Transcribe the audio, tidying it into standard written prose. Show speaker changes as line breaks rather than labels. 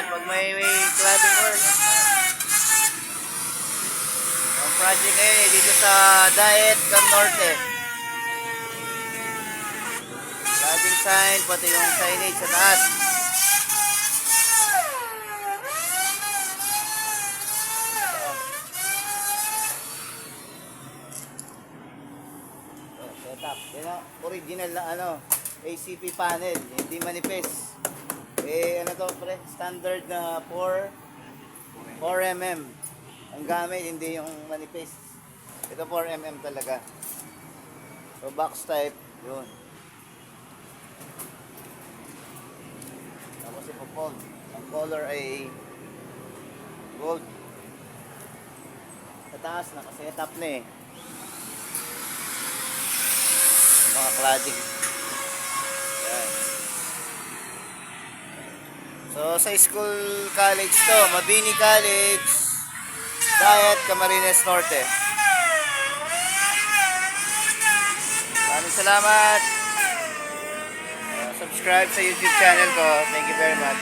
yan pag may cladding work. Ang project ngayon dito sa Daet, Cam Norte. Cladding sign, pati yung signage sa taas. Setup. Yan ang original na ACP panel, hindi manifest. Ano to pre? Standard na 4mm. Ang gamit hindi yung manifest. Ito 4mm talaga. So box type, yun. Tapos ipo-fold. Ang color ay gold. Sa taas nakasetup na eh. Mga cladding. Yan. So sa school college to, Mabini College, Daet, Camarines Norte. Maraming salamat. Subscribe sa YouTube channel ko. Thank you very much.